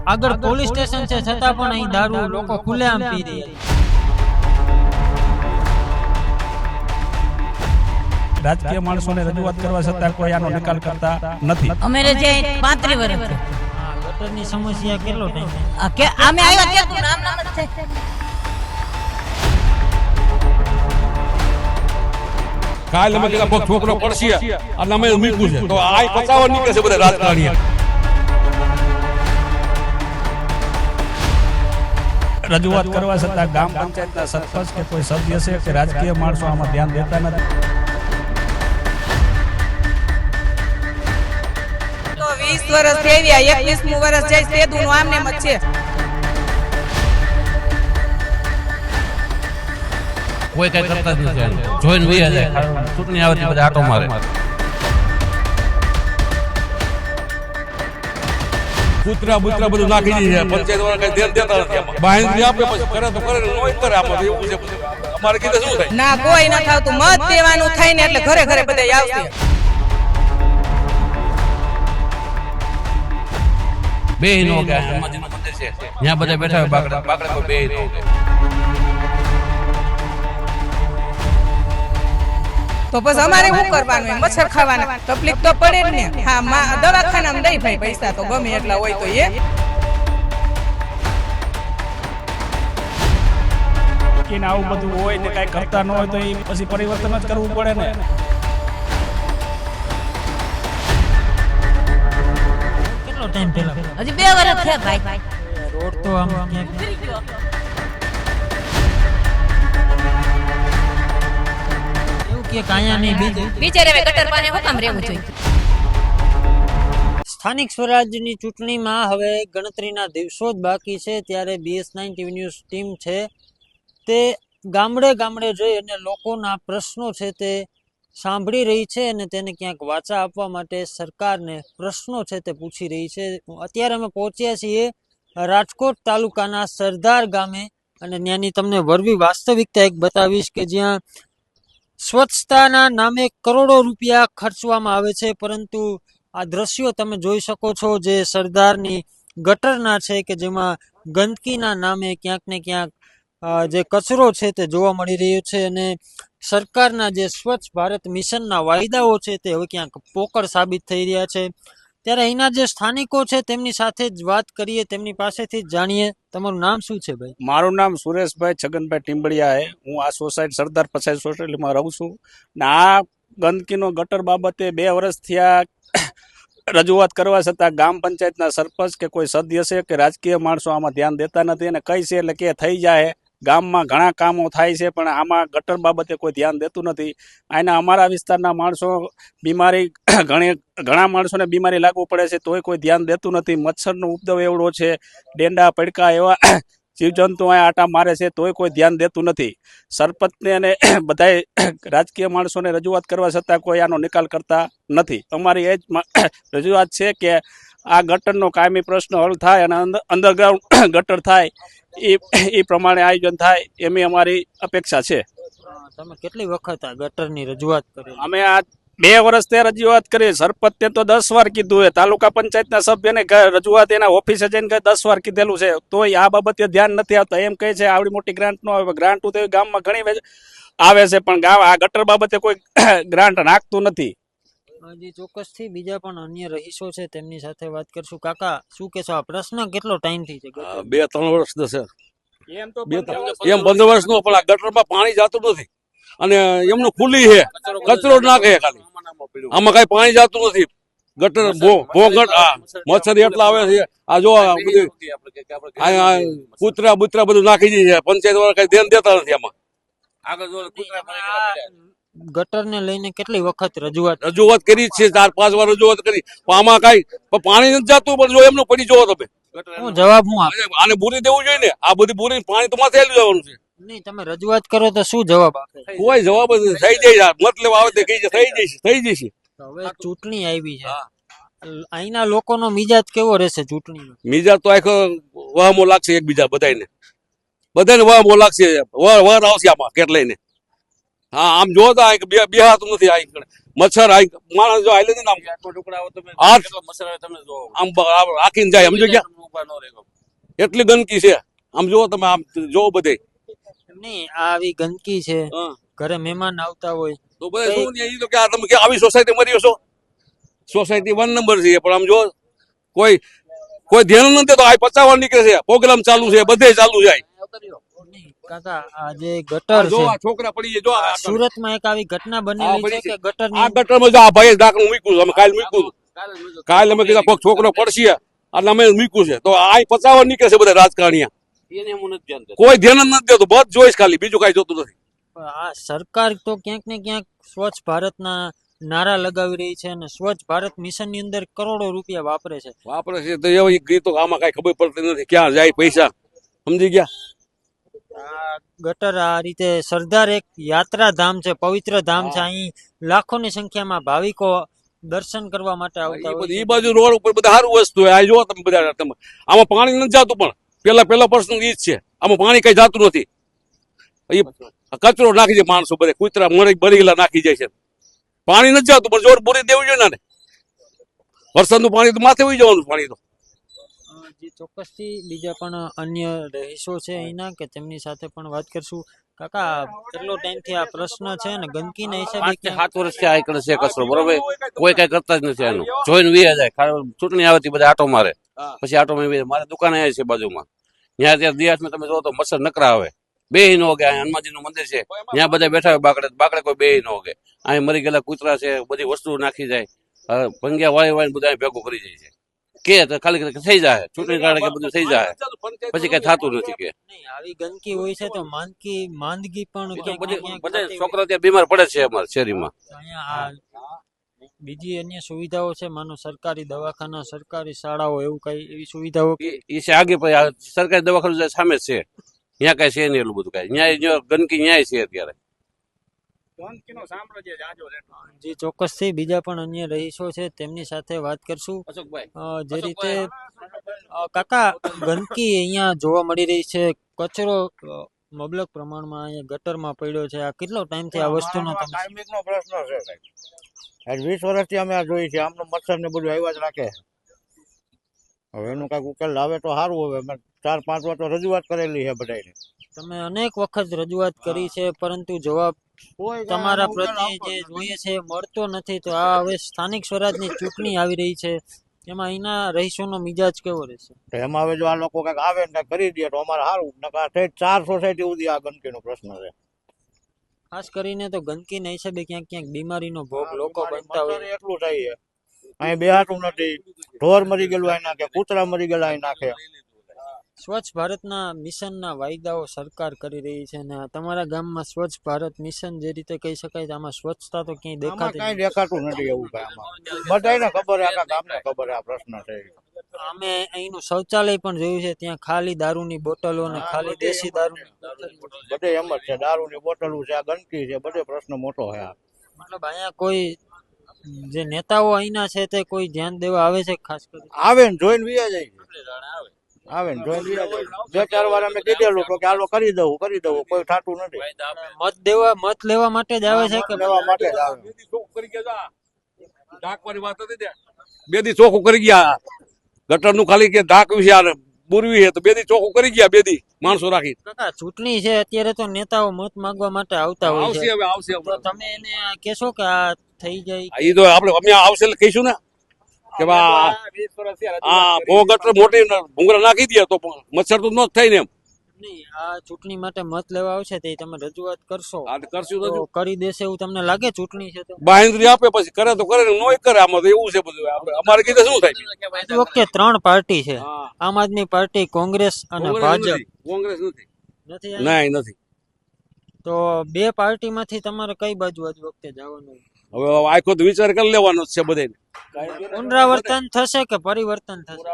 આગળ police station છે છતાં પણ અહીં દારૂ લોકો ખુલ્લેઆમ પી રહ્યા. રાજકીય માણસોને રજૂઆત કરવા છતાં કોઈ આનો નિકાલ કરતા નથી. અમે જે 35 વર્ષ ગટરની સમસ્યા કેટલો ટાઈમ કે અમે આવ્યા ત્યાં નામ નામ જ છે. કાલ અમે કીધા છોકરો પડશે અને અમે મૂક્યું છે તો આ 55 નીકળે છે બધા રાજકારણીઓ. રજૂઆત કરવા છતાં ગામ પંચાયતના સરપંચ કે કોઈ સભ્ય છે કે રાજકીય માણસો આમાં ધ્યાન દેતા નથી. તો 20 વર્ષ થઈ ગયા, 21મું વર્ષ જાય સેદુનું આમને મત છે. કોઈ કઈ કરતા જ નથી. જોઈને વયા જાય. ચૂંટણી આવે તે બધા આટો મારે. કૂતરા બુતરા બધું નાખી દીધું છે. પંચાયત વાળા કઈ ધ્યાન દેતા નથી. બાહેંધરી આપે પછી કરે તો કરે, નોય કરે. આમાં એવું છે. અમારે કીધે શું થાય? ના કોઈ ન થાવતું, મત દેવાનું થાય ને એટલે ઘરે ઘરે બધા આવશે. બે નો કે હનુમાનજી નું મંદિર છે ત્યાં બધા બેઠા હોય બાકડા બાકડા કોઈ બે નો કે. તો બસ અમારે શું કરવાનું? મચ્છર ખાવાના તકલીફ તો પડે જ ને. હા, દવાખાનામાં દઈ ભાઈ પૈસા તો ગમે એટલા હોય તો કે આવું બધું હોય ને કઈ કરતા ન હોય તો એ પછી પરિવર્તન જ કરવું પડે ને. કેટલો ટાઈમ પહેલા હજી 2 વર્ષ થયા ભાઈ. રોડ તો આમ ક્યાંક એવું કે કાયા નહીં બિચારે હવે ગટર પાને હું કામ રહેવું જોઈએ. સ્થાનિક સ્વરાજ્યની ચૂંટણીમાં હવે ગણતરીના દિવસો જ બાકી છે ત્યારે BS9 TV ન્યૂઝ ટીમ છે તે ગામડે ગામડે જઈ અને લોકોના પ્રશ્નો છે તે સાંભળી રહી છે અને તેને ક્યાંક વાચા આપવા માટે સરકારને પ્રશ્નો છે તે પૂછી રહી છે. અત્યારે અમે પહોંચ્યા છીએ રાજકોટ તાલુકાના સરદાર ગામે અને ત્યાંની તમને વરવી વાસ્તવિકતા એક બતાવીશ કે જ્યાં સ્વચ્છતાના નામે કરોડો રૂપિયા ખર્ચવામાં આવે છે, પરંતુ આ દ્રશ્યો તમે જોઈ શકો છો જે સરદારની ગટરના છે કે જેમાં ગંદકીના નામે ક્યાંક ને ક્યાંક જે કચરો છે તે જોવા મળી રહ્યો છે અને સરકારના જે સ્વચ્છ ભારત મિશનના વાયદાઓ છે તે હવે ક્યાંક પોકળ સાબિત થઈ રહ્યા છે. ત્યારે અહીંના જે સ્થાનિકો છે તેમની સાથે જ વાત કરીએ, તેમની પાસેથી જ જાણીએ. તમારું નામ શું છે ભાઈ? મારું નામ સુરેશભાઈ છગનભાઈ ટીમ્બડિયા છે. હું આ સોસાયટી સરદાર પંચાયત સોસાયટીમાં રહું છું ને આ ગંદકીનો ગટર બાબતે 2 વર્ષ થયા રજૂઆત કરવા છતાં ગામ પંચાયતના સરપંચ કે કોઈ સભ્ય છે કે રાજકીય માણસો આમાં ધ્યાન દેતા નથી અને કઈ છે એટલે કે થઈ જાય. ગામમાં ઘણા કામો થાય છે પણ આમાં ગટર બાબતે કોઈ ધ્યાન દેતું નથી. આના અમારા વિસ્તારના માણસો બીમારી ઘણા માણસોને બીમારી લાગુ પડે છે તોય કોઈ ધ્યાન દેતું નથી. મચ્છરનો ઉપદ્રવ એવડો છે, ડેંડા પડકા એવા જીવજંતુ અહીંયા આટા મારે છે તોય કોઈ ધ્યાન દેતું નથી. સરપંચને અને બધાય રાજકીય માણસોને રજૂઆત કરવા છતાં કોઈ આનો નિકાલ કરતા નથી. અમારી એ જ રજૂઆત છે કે આ ગટરનો કાયમી પ્રશ્ન હલ થાય અને અંડરગ્રાઉન્ડ ગટર થાય એ પ્રમાણે આયોજન થાય એમ અમારી અપેક્ષા છે. તમે કેટલી વખત આ ગટરની રજૂઆત કરી? અમે આ 2 વર્ષથી રજૂઆત કરી. સરપંચને તો 10 વાર કીધું છે, તાલુકા પંચાયતના સભ્યને રજૂઆત એના ઓફિસે જઈને 10 વાર કીધેલું છે તોય આ બાબતે ધ્યાન નથી આવતા. એમ કહે છે આવડી મોટી ગ્રાન્ટ નો આવે. ગ્રાન્ટ તો ગામમાં ઘણી આવે છે પણ ગામ આ ગટર બાબતે કોઈ ગ્રાન્ટ નાખતું નથી. હજી ચોક્કસથી બીજા પણ અન્ય રહીશો છે તેમની સાથે વાત કરશું. કાકા શું કહેશો? આ પ્રશ્ન કેટલો ટાઈમ થી છે? 2-3 વર્ષ છે એમ 15 વર્ષ નો પણ આ ગટરમાં પાણી જતું નથી અને એમનું ખુલ્લી છે, કચરો નાખે ખાલી. આમાં કઈ પાણી જતું નથી. ગટર ભોગટ મચ્છર એટલા આવે છે. આ જો બધું કૂતરા બુતરા બધું નાખી દીધું છે. પંચાયત વાળા કઈ ધ્યાન દેતા નથી. આમાં આગળ જો ગટરને લઈને કેટલી વખત રજૂઆત કરી છે? 4-5 વાર રજૂઆત કરી પણ આમાં કઈ પાણી નથી જતું. પણ જો એમનું પડી જોવો તમે જવાબ હું આપે? આને પૂરી દેવું જોઈએ ને. આ બધી પૂરી પાણી તો માથે જવાનું છે. નહીં, તમે રજૂઆત કરો તો શું જવાબ આપે? કોઈ જવાબ થઈ જાય. મતલબ આવે થઈ જશે. હવે ચૂંટણી આવી છે, અહીંના લોકોનો મિજાજ કેવો રહેશે ચૂંટણીનો? મિજાજ તો આખો વહમો લાગશે એકબીજા બધાને વહમો લાગશે. વર આવશે આમાં કેટલાય ને. હા, આમ જો તો બેહાતું નથી. આ મચ્છર માણસ જો આમ આખીને જાય સમજો ગયા એટલી ગંદકી છે આમ જુઓ તમે, આમ જોવો બધે નહીં આવી ગંદકી છે, ઘરે મહેમાન આવતા હોય તો બધા શું ને ઈ તો કે આ તમે કે આવી સોસાયટી મર્યો છો, સોસાયટી 1 નંબર છે પણ આમ જો કોઈ ધ્યાન નથી દેતો. આ 50 નીકળે છે, પ્રોગ્રામ ચાલુ છે, બધે ચાલુ જાય. નહીં, કાકા આ જે ગટર જો છે આ છોકરા પડી જાય, જો આ ગટર. સુરતમાં એક આવી ઘટના બનેલી હા, છે બની કે છે. ગટરની આ ગટરમાં જો આ ભાઈએ ઢાંકણું મૂક્યું છે, અમે કાલે મૂક્યું હતું. કાલે અમે કીધા કોઈક છોકરો પડશે એટલે અમે મૂક્યું છે, તો આ 50 નીકળે છે બધા રાજકારણીયા. કોઈ ધ્યાન જ નથી દેતું, બસ જોઈશ ખાલી, બીજું કઈ જોતું નથી. આ સરકાર તો ક્યાંક ને ક્યાંક સ્વચ્છ ભારતના નારા લગાવી રહી છે અને સ્વચ્છ ભારત મિશન ની અંદર કરોડો રૂપિયા વાપરે છે. વાપરે છે તો એવી ગીતો આમાં કઈ ખબર પડતી નથી ક્યાં જાય પૈસા, સમજી ગયા? આ ગટર આ રીતે સરદાર એક યાત્રા ધામ છે, પવિત્ર ધામ છે. અહીં લાખોની સંખ્યામાં ભાવિકો દર્શન કરવા માટે આવતા હોય એ છે. બાજુ રોડ ઉપર બધા સારું વસ્તુ હોય. આ જો તમે બધા આમાં પાણી નથી જતું, પણ પેલા પ્રશ્ન ઈ જ છે, આમાં પાણી કઈ જતું નથી. એ કચરો નાખી જાય માણસો, બધે કૂતરા બળી ગયેલા નાખી જાય છે. પાણી નથી જતું, પણ જોર બોરી દેવું જોઈએ ને. વરસાદનું પાણી તો માથે ઉઈ જવાનું પાણી તો. જે ચોક્કસથી બીજા પણ અન્ય રહીશો છે અહીંના કે તેમની સાથે પણ વાત કરશું. કાકા કેટલો ટાઈમથી આ પ્રશ્ન છે ને ગંદકીના હિસાબે 7 વર્ષથી આ કરે છે કચરો, બરોબર? કોઈ કઈ કરતા જ નથી એનું, જોઈને વી જાય. ચૂંટણી આવતી બધા આટો મારે, પછી આટો મારી મારે દુકાને છે બાજુમાં, ત્યાં ત્યાં દિયાસમાં તમે જો તો મચ્છર નકરા આવે, બે ન ઓગે. હનુમાનજી નું મંદિર છે, ત્યાં બધા બેઠા હોય બાકડે કોઈ બે ન ઓગે. અહીં મરી ગયેલા કૂતરા છે, બધી વસ્તુ નાખી જાય, ભંગ્યા વાળી બધા ભેગું કરી જાય છે. કે તો ખાલી થઈ જાય, ચૂંટણી કારણે કે બધું થઈ જાય, પછી કઈ થતું નથી. કે નહીં આવી ગંદકી હોય છે તો માંદગી પણ ક્યાંક ને ક્યાંક બધા થતી હોય. છોકરા ત્યાં બીમાર પડે છે અમારા શેરીમાં. અહીંયા આ બીજી અન્ય સુવિધાઓ છે, માનો સરકારી દવાખાના, સરકારી શાળાઓ, એવું કઈ એવી સુવિધાઓ એ છે આગે પછી આ સરકારી દવાખાનું સામે જ છે, ત્યાં કઈ છે નહીં એટલું બધું કઈ. ન્યાય ગંદકી ન્યાય છે અત્યારે. જે ચોક્કસથી બીજા પણ અન્ય રહીશો છે તેમની સાથે વાત કરશું. જે રીતે કાકા ગંદકી અહીંયા જોવા મળી રહી છે, કચરો મબલક પ્રમાણમાં અહીંયા ગટરમાં પડ્યો છે. આ કેટલો ટાઈમથી આ વસ્તુનો તમે કાયમિકનો પ્રશ્ન છે સાહેબ. આજ 20 વર્ષથી અમે આ જોઈ છે, આમનું મચ્છર ને બધું આવ્યા જ રાખે. હવે એનું કઈક ઉકેલ લાવે તો સારું. હવે મેં 4-5 વાર તો રજૂઆત કરેલી છે બધાને. તમે અનેક વખત રજૂઆત કરી છે પરંતુ જવાબ તમારા પ્રત્યે જે જોઈએ છે મળતો નથી. તો આ હવે સ્થાનિક સ્વરાજની ચૂંટણી આવી રહી છે, એમાં અહીંના રહીશોનો મિજાજ કેવો રહેશે? તો એમાં હવે જો આ લોકો કઈક આવે ને કઈક કરી દે તો અમારે સારું. નકર 4 સોસાયટી સુધી આ ગંદકીનો પ્રશ્ન છે. ખાસ કરીને તો ગંદકીના હિસાબે ક્યાંક ક્યાંક બીમારીનો ભોગ લોકો બનતા હોય. મચ્છર એટલું થાય છે, અહીં બેહાતું નથી. ઢોર મરી ગયેલું અહીં નાખે, કૂતરા મરી ગયેલા અહીં નાખે. સ્વચ્છ ભારતના મિશનના વાયદાઓ સરકાર કરી રહી છે અને તમારા ગામમાં સ્વચ્છ ભારત મિશન જે રીતે કહી શકાય, આમાં સ્વચ્છતા તો ક્યાંય આમાં દેખાતી કઈ નથી. દેખાતું નથી એવું કઈ. આમાં બધાને ખબર છે, આખા ગામને ખબર છે આ પ્રશ્ન છે. અમે અહીંનું શૌચાલય પણ જોયું છે, ત્યાં ખાલી દારૂની બોટલો અને ખાલી દેશી દારૂ, બધે એમ જ છે. દારૂની બોટલો છે, આ ગંદકી છે, બધે પ્રશ્ન મોટો છે આ. મતલબ અહીંયા કોઈ જે નેતાઓ અહીંના છે તે કોઈ ધ્યાન દેવા આવે છે? ખાસ કરીને આવે ને જોઈને વિયા જાય છે. આવે ને જોઈને વિયા જાય. 2-4 વાર અમે કીધેલું તો કે હાલો કરી દઉં, કોઈ થતું નથી. મત લેવા માટે જ આવે છે કે લેવા માટે જ આવે. ઢાંકવાની વાત હતી ત્યાં. 2 દી ચોખ્ખું કરી ગયા. ગટરનું ખાલી કે ઢાંકવી છે, બુરવી છે, તો 2 દી ચોખ્ખું કરી ગયા. 2 દી માણસો રાખી. કાકા ચૂંટણી છે અત્યારે તો નેતાઓ મત માંગવા માટે આવતા હોય આવશે છે, હવે આવશે. તો તમે એને કહેશો કે આ થઈ જાય? એ તો આપણે અમે આવશે એટલે કહીશું ને કે આ બહુ ગટર મોટી ભૂંગરા નાખી દે તો મચ્છર તો ન જ થાય ને એમ. નહીં, આ ચૂંટણી માટે મત લેવા આવશે તે તમે રજૂઆત કરશો આ તો કરશું તો તો કરી દેશે એવું તમને લાગે? ચૂંટણી છે તો બાંહેધરી આપે પછી કરે તો કરે ને નોય કરે. આમાં તો એવું છે બધું. અમારે કીધે શું થાય? આ વખતે 3 પાર્ટી છે, હા. આમ આદમી પાર્ટી, કોંગ્રેસ અને કોંગ્રેસ ભાજપ. નથી. કોંગ્રેસ નથી. નથી આવી? નહીં નથી. તો 2 પાર્ટીમાંથી તમારે કઈ બાજુ આજ વખતે જવાનું? હવે આખો તો વિચાર કરી લેવાનો જ છે બધાને. પુનરાવર્તન થશે કે પરિવર્તન થશે?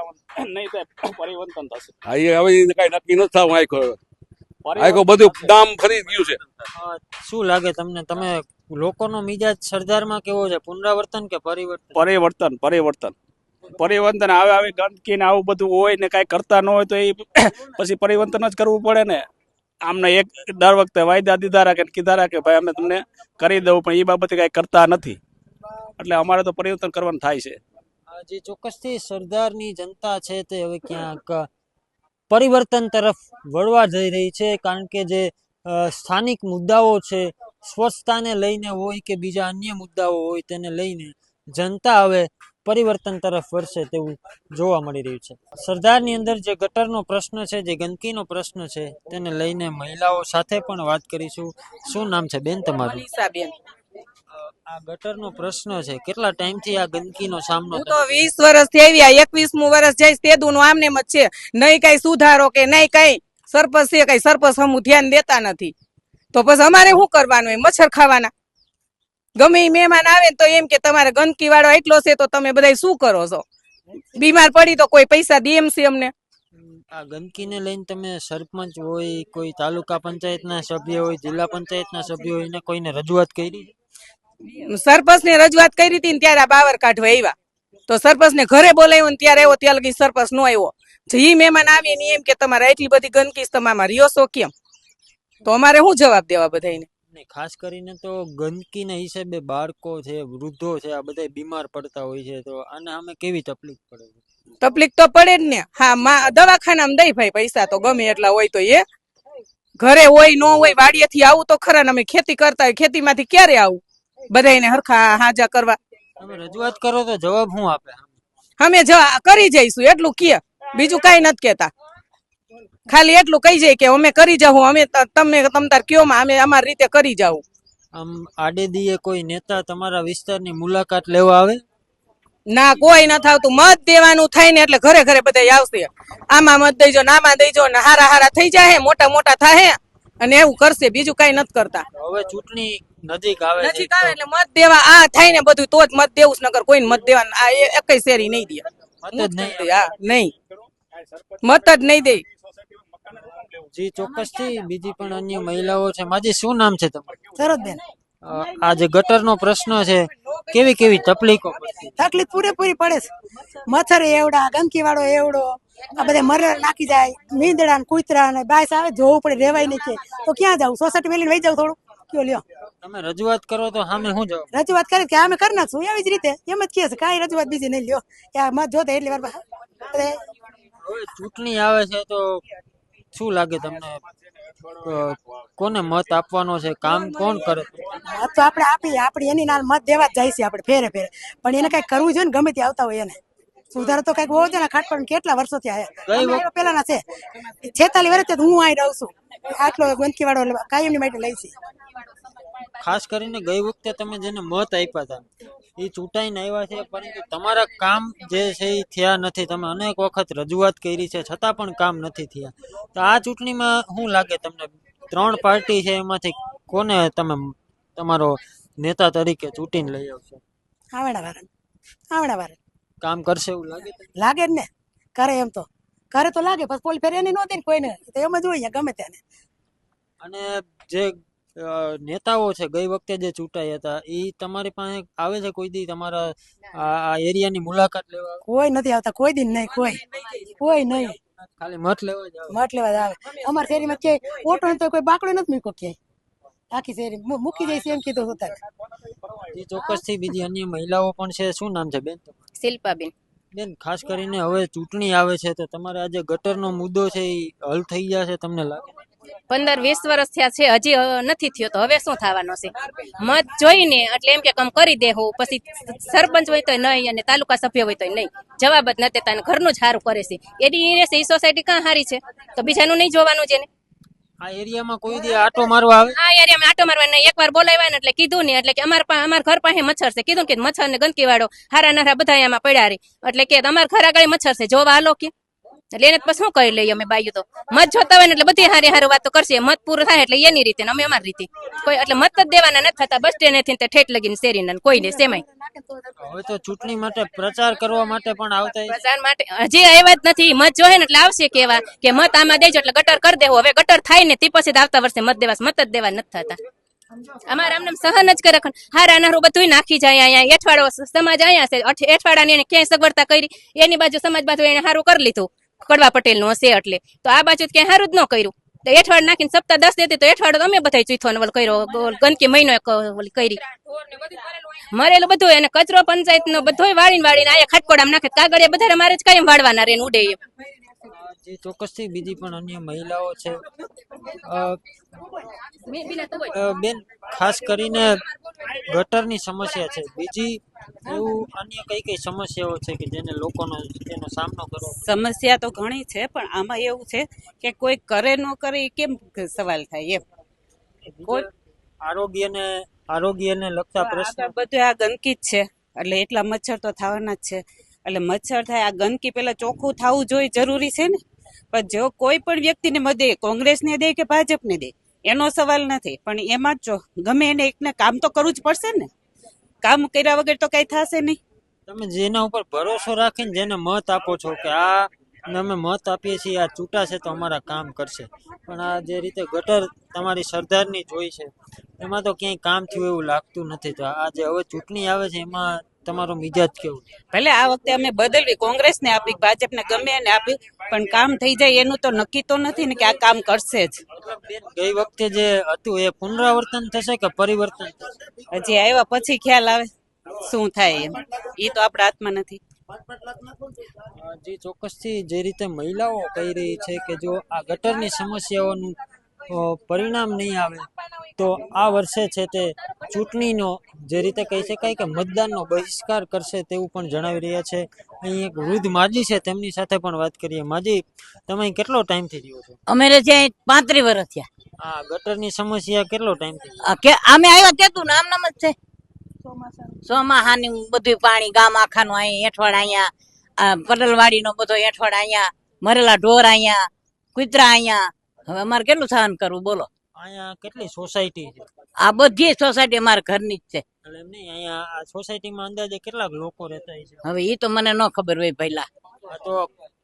પરિવર્તન થશે. હા, એ હવે કઈ નક્કી નથી થવું. આખો બધું દામ ફરી ગયું છે. શું લાગે તમને? તમે લોકોનો મિજાજ સરદારમાં કેવો છે, પુનરાવર્તન કે પરિવર્તન? પરિવર્તન આવે ગંદકી ને આવું બધું હોય ને કઈ કરતા ન હોય તો એ પછી પરિવર્તન જ કરવું પડે ને. આમને એક દર વખતે વાયદા દીધા રાખે કીધા રાખે ભાઈ અમે તમને કરી દઉં, પણ એ બાબતે કઈ કરતા નથી. એટલે અમારે તો પરિવર્તન કરવાનું થાય છે. જે ચોક્કસથી સરદારની જનતા છે તે હવે ક્યાંક પરિવર્તન તરફ વળવા જઈ રહી છે, કારણ કે જે સ્થાનિક મુદ્દાઓ છે, સ્વચ્છતાને લઈને હોય કે બીજા અન્ય મુદ્દાઓ હોય તેને લઈને જનતા હવે પરિવર્તન તરફ વળશે તેવું જોવા મળી રહ્યું છે. સરદારની અંદર જે ગટરનો પ્રશ્ન છે, જે ગંદકીનો પ્રશ્ન છે, તેને લઈને મહિલાઓ સાથે પણ વાત કરીશું. શું નામ છે બેન તમારું? મનીષાબેન. આ ગટરનો પ્રશ્ન છે, કેટલા ટાઈમથી આ ગંદકીનો સામનો હું તો 20 વર્ષથી આવી, આ 21મું વર્ષ જાય તેદુનું આમને જ છે. નહીં કઈ સુધારો કે નહીં કઈ સરપંચ છે, કઈ સરપંચ હમું ધ્યાન દેતા નથી. તો પછી અમારે શું કરવાનું હોય? મચ્છર ખાવાના. ગમે ઈ મહેમાન આવે ને તો એમ કે તમારે ગંદકી વાળો એટલો છે તો તમે બધા શું કરો છો? બીમાર પડી તો કોઈ પૈસા દે એમ છે અમને? આ ગંદકીને લઈને તમે સરપંચ હોય, કોઈ તાલુકા પંચાયતના સભ્ય હોય, જિલ્લા પંચાયતના સભ્ય હોય, એને કોઈને રજૂઆત કરી? સરપંચ ને રજૂઆત કરી હતી ને ત્યારે આ બાવર કાઢવા આવ્યા, તો સરપંચ ને ઘરે બોલાવ્યો ને ત્યારે આવ્યો, ત્યાં લગી સરપંચ નો આવ્યો. જે મહેમાન આવે ને એમ કે તમારે એટલી બધી ગંદકી તમારા રહ્યો છો કેમ? તો અમારે શું જવાબ દેવા બધાને? ને ખાસ કરીને તો ગંદકીના હિસાબે બાળકો છે, વૃદ્ધો છે, આ બધા બીમાર પડતા હોય છે, તો આને અમે કેવી તકલીફ પડે છે? તકલીફ તો પડે જ ને. હા, દવાખાનામાં દઈ ભાઈ પૈસા તો ગમે એટલા હોય તો એ ઘરે હોય ન હોય, વાડીએથી આવું તો ખરા ને. અમે ખેતી કરતા હોય, ખેતીમાંથી ક્યારે આવું બધાને હરખા હાજા કરવા? તમે રજૂઆત કરો તો જવાબ શું આપે? અમે કરી જઈશું એટલું કે, બીજું કઈ નથી કેતા. ખાલી એટલું કહી જાય કે અમે કરી જાઉં, અમે તમે તમતાર કયો માં અમે અમારી રીતે કરી જાઉં. આમ આડેદીએ કોઈ નેતા તમારા વિસ્તારની મુલાકાત લેવા આવે? ના, કોઈ નથી આવતું. મત દેવાનું થાય ને એટલે ઘરે ઘરે બધા આવશે. આમાં મત દઈજો ને આમાં દઈજો ને હારા હારા થઈ જાય, મોટા મોટા થાય અને એવું કરશે, બીજું કઈ નથી કરતા. હવે ચૂંટણી નજીક આવે છે નજીક આવે એટલે મત દેવા આ થાય ને બધું તો જ મત દેવું, નકર કોઈ મત દેવા આ એકઈ શેરી નહીં દે. મત જ નહીં. હા, નહીં, મત જ નહીં દે. જી ચોક્કસથી બીજી પણ અન્ય મહિલાઓ છે. માજી શું નામ છે તમારું? સરદબેન. આ જે ગટરનો પ્રશ્ન છે, કેવી કેવી તકલીફો પડતી? તકલીફ પૂરેપૂરી પડે છે. મચ્છર એવડા, ગંદકી વાળો એવડો, આ બધા મરર નાખી જાય, મીંદડા ને કૂતરા ને બાયસ આવે, જોવું પડે, રેવાય નહીં કે તો ક્યાં જાવ? સોસાયટી મેલીને વહી જાવ થોડું. કયો લ્યો, તમે રજૂઆત કરો તો સામે શું જવાબ? રજૂઆત કરે કે અમે કરી નાખશું, એવી જ રીતે એમ જ કહે છે. કાંઈ રજૂઆત બીજી નહીં લ્યો. મત જોતા એટલી વાર હવે ચૂંટણી આવે છે તો શું લાગે તમને, કોને મત આપવાનો છે? કામ કોણ કરે? મત તો આપણે આપીએ, આપણે એની નાલ મત દેવા જ જાય છે આપણે ફેરે ફેરે, પણ એને કઈ કરવું જોઈએ ને. ગમે ત્યાં આવતા હોય એને સુધારો તો કઈક હોવો જોઈએ ને. ખાટપણ કેટલા વર્ષોથી આયા, પેલાના છે 46 વર્ષથી હું અહીં રહું છું. આટલો ગંદકી વાળો કાયમની માટે લઈ છે. ખાસ કરીને ગઈ વખતે તમે જેને મત આપ્યા હતા એ ચૂંટાઈને આવ્યા છે, પરંતુ તમારા કામ જે છે એ થયા નથી. તમે અનેક વખત રજૂઆત કરી છે, છતાં પણ કામ નથી થયા. તો આ ચૂંટણીમાં શું લાગે તમને, 3 પાર્ટી છે એમાંથી કોને તમે તમારો નેતા તરીકે ચૂંટીને લઈ આવશો? આવડા વાર કામ કરશે એવું લાગે? લાગે જ ને, કરે એમ તો કરે તો લાગે. પછી પોલી ફેર એની નો દે કોઈને, તો એમ જ હોય ગમે તેને. અને જે નેતાઓ છે ગઈ વખતે જે ચૂંટાયા હતા એ તમારી પાસે આવે છે કોઈ દી તમારા આ એરિયાની મુલાકાત લેવા? કોઈ નથી આવતા, કોઈ દિન નહીં, કોઈ નહીં. ખાલી મત લેવા જ આવે? મત લેવા જ આવે. અમારી શેરીમાં ક્યાંય ઓટો તો કોઈ બાકડો નથી મૂક્યો ક્યાંય. આખી શેરી મૂકી જઈશ એમ કીધું હતા. એ ચોક્કસથી બીજી અન્ય મહિલાઓ પણ છે. શું નામ છે બેન? શિલ્પાબેન. બેન, ખાસ કરીને હવે ચૂંટણી આવે છે તો તમારે આ જે ગટરનો મુદ્દો છે એ હલ થઈ જશે તમને લાગે? 15-20 વર્ષ થયા છે, હજી નથી થયો, તો હવે શું થવાનો છે? મત જોઈને એટલે એમ કે કામ કરી દેવું, પછી સરપંચ હોય તો નહીં અને તાલુકા સભ્ય હોય તો નહીં, જવાબ જ નથી દેતા. ઘરનું જ સારું કરે છે. એ સોસાયટી કાં સારી છે? તો બીજાનું નહીં જોવાનું છે ને. આ એરિયામાં કોઈ દી આટો મારવા આવે? આ એરિયામાં આટો મારવા નહીં. એકવાર બોલાવ્યા ને એટલે કીધું ને, એટલે કે અમારા ઘર પાસે મચ્છર છે. કીધું કે મચ્છર ને ગંદકી વાળો હારા નારા બધા એમાં પડ્યા રહી, એટલે કે અમારા ઘર આગળ મચ્છર છે, જોવા હાલો કે. એટલે એને પછી શું કરી લઈએ અમે બાયું? તો મત જોતા હોય ને એટલે બધી હારી હારું વાતો કરશે. મત પૂરું થાય એટલે એની રીતે અમે અમારી રીતે કોઈ, એટલે મત જ દેવાના નથી થતા. બસ સ્ટેન્ડ થી ઠેઠ લગીને શેરીના કોઈને સેમાય. હવે તો ચૂંટણી માટે પ્રચાર કરવા માટે પણ આવતા પ્રચાર માટે હજી આવ્યા જ નથી. મત જોહે ને એટલે આવશે કેવા કે મત આમાં દેજો એટલે ગટર કરી દેવો. હવે ગટર થાય ને તે પછી આવતા વર્ષે મત દેવા, મત જ દેવા નથી થતા. અમારા આમને સહન જ કરે. હારા નારું બધું નાખી જાય. અહીંયા એઠવાડો સમાજ અહીંયા છે, એઠવાડા ને ક્યાંય સગવડતા કરી, એની બાજુ સમાજ બાજુ એને સારું કરી લીધું. કડવા પટેલ નું હશે એટલે, તો આ બાજુ ક્યાંય સારું જ ન કર્યું. તો એઠવાડ નાખીને સપ્તાહ 10 દેતી તો એઠવાડ તો અમે બધા ચૂથવાનો કર્યો ગંદકી મહિનો કરી મરેલું બધું અને કચરો પંચાયત નો બધોય વાળીને આયા ખાટકોડામાં નાખે કાગળિયા બધા મારે જ કાયમ વાળવાના રે ઉડે એમ. જે ચોક્કસથી બીજી પણ અન્ય મહિલાઓ છે બેન, ખાસ કરીને ગટરની સમસ્યા છે, બીજી એવું અન્ય કઈ કઈ સમસ્યાઓ છે કે જેને લોકોનો તેનો સામનો કરવો? સમસ્યા તો ઘણી છે પણ આમાં એવું છે કે કોઈ કરે ન કરે એ કેમ સવાલ થાય એમ. કોઈ આરોગ્યને લગતા પ્રશ્નો બધું આ ગંદકી જ છે એટલે એટલા મચ્છર તો થવાના જ છે. એટલે મચ્છર થાય આ ગંદકી પેલા ચોખ્ખું થવું જોઈએ જરૂરી છે ને. પણ જો કોઈ પણ વ્યક્તિને મદે કોંગ્રેસને દે કે ભાજપને દે એનો સવાલ નથી, પણ એમાં જ જો ગમે એને એકને કામ તો કરવું જ પડશે ને. કામ કર્યા વગર તો કઈ થશે નહીં. તમે જેના ઉપર ભરોસો રાખીને જેને મત આપો છો કે આ અમે મત આપીએ છીએ આ ચૂંટાશે તો અમારા કામ કરશે, પણ આ જે રીતે ગટર તમારી સરદારની જોઈ છે એમાં તો ક્યાંય કામ થયું એવું લાગતું નથી. તો આ જે હવે ચૂંટણી આવે છે એમાં તમારો મિજાજ કેવું? ભલે આ વખતે અમે બદલવી, કોંગ્રેસને આપી, ભાજપને ગમે એને આપી, પણ કામ થઈ જાય એનું તો નક્કી તો નથી ને કે આ કામ કરશે જ. ગઈ વખતે જે હતું એ પુનરાવર્તન થશે કે પરિવર્તન થશે? હજી આવ્યા પછી ખ્યાલ આવે શું થાય એમ. એ તો આપણા હાથમાં નથી. જે ચોક્કસથી જે રીતે મહિલાઓ કહી રહી છે કે જો આ ગટરની સમસ્યાઓનું પરિણામ નહીં આવે તો આ વર્ષે છે તે ચૂંટણીનો જે રીતે કહી શકાય કે મતદાનનો બહિષ્કાર કરશે તેવું પણ જણાવી રહ્યા છે. અહીં એક વૃદ્ધ માજી છે, તેમની સાથે પણ વાત કરીએ. માજી, તમે અહીં કેટલો ટાઈમથી રહ્યો છો? અમે ત્યાં 35 વર્ષ થયા. આ ગટરની સમસ્યા કેટલો ટાઈમથી? અમે આવ્યા તેતું નામ નામ જ છે. ચોમાસાની બધું પાણી ગામ આખાનું અહીંયા એઠવાડ, અહીંયા પટલવાડી નો બધો એઠવાડ, અહીંયા મરેલા ઢોર, અહીંયા કૂતરા, અહીંયા હવે અમારે કેટલું સહન કરવું બોલો. અહીંયા કેટલી સોસાયટી છે? આ બધી સોસાયટી અમારા ઘરની જ છે. એટલે એમ નહીં, અહીંયા આ સોસાયટીમાં અંદાજે કેટલાક લોકો રહેતા છે? હવે એ તો મને ન ખબર હોય પહેલા. તો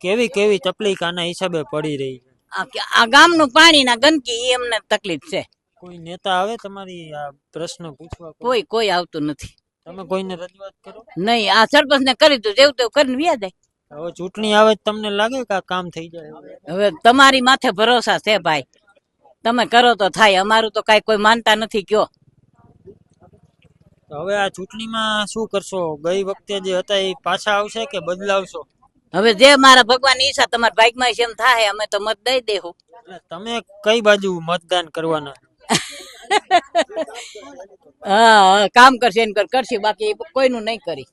કેવી કેવી તકલીફ આના હિસાબે પડી રહી છે? આ ગામનું પાણી ના ગંદકી એ અમને તકલીફ છે. કોઈ નેતા આવે તમારી આ પ્રશ્ન પૂછવા? કોઈ આવતું નથી. તમે કોઈને રજૂઆત કરો? નહીં, આ સરપંચ ને કરી દઉં, જેવું તેવું કરીને વ્યા જાય. હવે ચૂંટણી આવે તમને લાગે કે આ કામ થઈ જાય? હવે તમારી માથે ભરોસા છે ભાઈ, તમે કરો તો થાય, અમારું તો કઈ કોઈ માનતા નથી. કયો હવે આ ચૂંટણીમાં શું કરશો? ગઈ વખતે જે હતા એ પાછા આવશે કે બદલાવશો? હવે જે મારા ભગવાન ઈચ્છા તમારા ભાગમાં છે એમ થાય, અમે તો મત દઈ દેવું. તમે કઈ બાજુ મતદાન કરવાના? હા, કામ કરશે એમ કરશે, બાકી કોઈનું નહીં કરી.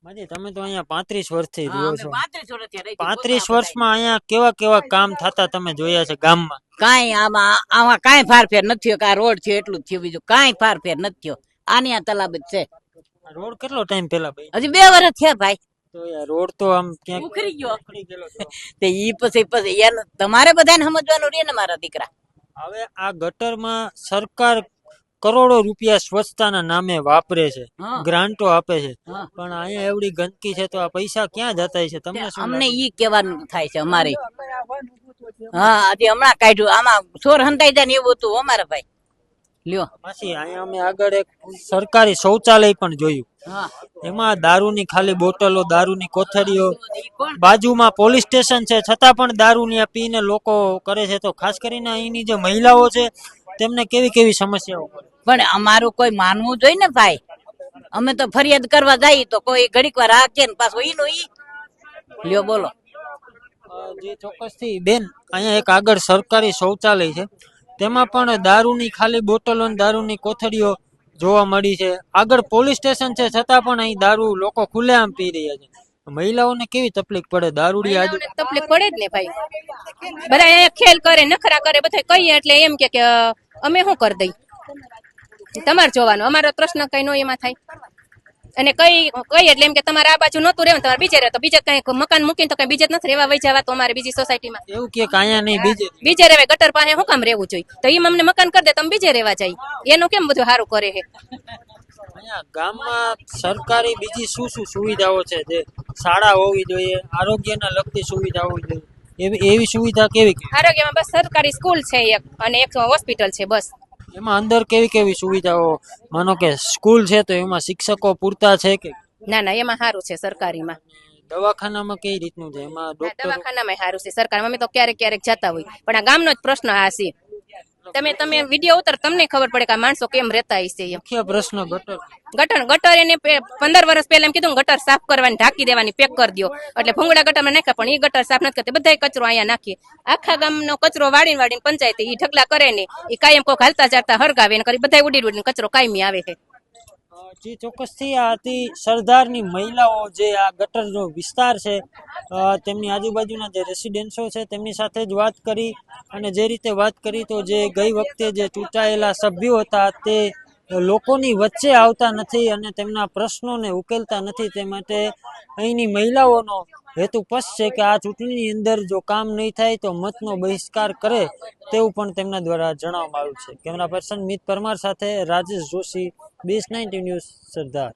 માજી, તમે તો અહીંયા 35 વર્ષથી રહ્યો છો. 35 35 વર્ષમાં અહીંયા કેવા કેવા કામ થતા તમે જોયા છે ગામમાં? કાંઈ આમાં કાંઈ ફારફેર નથી થયો. કે આ રોડ છે એટલું જ થયું, બીજું કાંઈ ફારફેર નથી થયો. આની આ તલાબ જ છે. રોડ કેટલો ટાઈમ પહેલા ભાઈ? હજી 2 વર્ષ થયા ભાઈ. તો યાર રોડ તો આમ ક્યાંક ઉખડી ગયો. તે ઈ પછી એનું તમારે બધાને સમજવાનું રહે ને મારા દીકરા. હવે આ ગટરમાં સરકાર કરોડો રૂપિયા સ્વચ્છતાના નામે વાપરે છે, ગ્રાન્ટો આપે છે, પણ અહીંયા એવડી ગંદકી છે તો આ પૈસા ક્યાં જતા છે? તમને શું અમને ઈ કહેવાનું થાય છે અમારે. હા, હજી હમણાં કાઢ્યું, આમાં ચોર હંતાઈ જાય ને એવું હતું અમારે ભાઈ. લ્યો પાછી અહીંયા અમે આગળ એક સરકારી શૌચાલય પણ જોયું, એમાં દારૂની ખાલી બોટલો, દારૂની કોથળીઓ, બાજુમાં પોલીસ સ્ટેશન છે છતાં પણ દારૂની પીને લોકો કરે છે. તો ખાસ કરીને અહીંની જે મહિલાઓ છે તેમને કેવી કેવી સમસ્યાઓ? પણ અમારું કોઈ માનવું જોઈએ ને ભાઈ. અમે તો ફરિયાદ કરવા જઈએ તો કોઈ ઘડીક વાર આ કે પાછું ઈનું ઈ. લ્યો બોલો. જે ચોક્કસથી બેન, અહીંયા એક આગળ સરકારી શૌચાલય છે, તેમાં પણ દારૂની ખાલી બોટલો અને દારૂની કોથળીઓ જોવા મળી છે. આગળ પોલીસ સ્ટેશન છે છતાં પણ અહીં દારૂ લોકો ખુલ્લેઆમ પી રહ્યા છે. મહિલાઓને કેવી તકલીફ પડે? દારૂડી આજે તકલીફ પડે જ ને ભાઈ. બધા અહીંયા ખેલ કરે, નખરા કરે, બધા કહીએ એટલે એમ કે અમે શું કરી દઈ, તમારે જોવાનું, અમારો પ્રશ્ન કઈ નો એમાં થાય. અને કઈ એટલે એમ કે તમારે આ બાજુ નતું રહેવાનું, તમારે બીજે રહે તો બીજે કઈ મકાન મૂકીને તો કઈ બીજે નથી રહેવા વહી જવા. તો અમારે બીજી સોસાયટીમાં એવું કે અહીંયા નહીં બીજે રહેવાય, ગટર પાસે શું કામ રહેવું જોઈએ? તો એમ અમને મકાન કરી દે, તમે બીજે રહેવા જાય. એનું કેમ બધું સારું કરે છે? અહીંયા ગામમાં સરકારી બીજી શું શું સુવિધાઓ છે? જે શાળા હોવી જોઈએ, આરોગ્યના લગતી સુવિધા હોવી જોઈએ, એવી સુવિધા કેવી? આરોગ્યમાં બસ સરકારી સ્કૂલ છે એક અને એક હોસ્પિટલ છે બસ. એમાં અંદર કેવી કેવી સુવિધાઓ? માનો કે સ્કૂલ છે તો એમાં શિક્ષકો પૂરતા છે કે? ના ના, એમાં સારું છે સરકારીમાં. દવાખાનામાં કઈ રીતનું છે એમાં આ ડોક્ટર દવાખાનામાં સારું છે સરકાર અમે તો ક્યારેક ક્યારેક જતા હોય પણ આ ગામનો જ પ્રશ્ન આ છે તમે વિડીયો ઉતર તમને ખબર પડે કે આ માણસો કેમ રહેતા હશે એમ મુખ્ય પ્રશ્ન ગટર ગટર એને 15 વર્ષ પહેલા એમ કીધું ગટર સાફ કરવાની ઢાંકી દેવાની પેક કરી દો એટલે ભૂંગળા ગટરમાં નાખ્યા પણ એ ગટર સાફ નથી કરતી બધાય કચરો અહીંયા નાખીએ આખા ગામનો કચરો વાડીને પંચાયતે ઈ ઢગલા કરે ને એ કાયમ કોક હાલતા ચાલતા હરગાવે ને કરી બધા ઉડીને કચરો કાયમી આવે છે જી ચોક્કસથી આ હતી સરદારની મહિલાઓ જે આ ગટરનો વિસ્તાર છે તેમની આજુબાજુના જે રેસિડેન્સો છે તેમની સાથે જ વાત કરી અને જે રીતે વાત કરી તો જે ગઈ વખતે જે ચૂંટાયેલા સભ્યો હતા તે લોકોની વચ્ચે આવતા નથી અને તેમના પ્રશ્નોને ઉકેલતા નથી તે માટે અહીંની મહિલાઓનો હેતુ સ્પષ્ટ છે કે આ ચૂંટણીની અંદર જો કામ નહીં થાય તો મતનો બહિષ્કાર કરે તેવું પણ તેમના દ્વારા જણાવવામાં આવ્યું છે કેમેરા પર્સન મિત પરમાર સાથે રાજેશ જોશી BS19 ન્યૂઝ સરદાર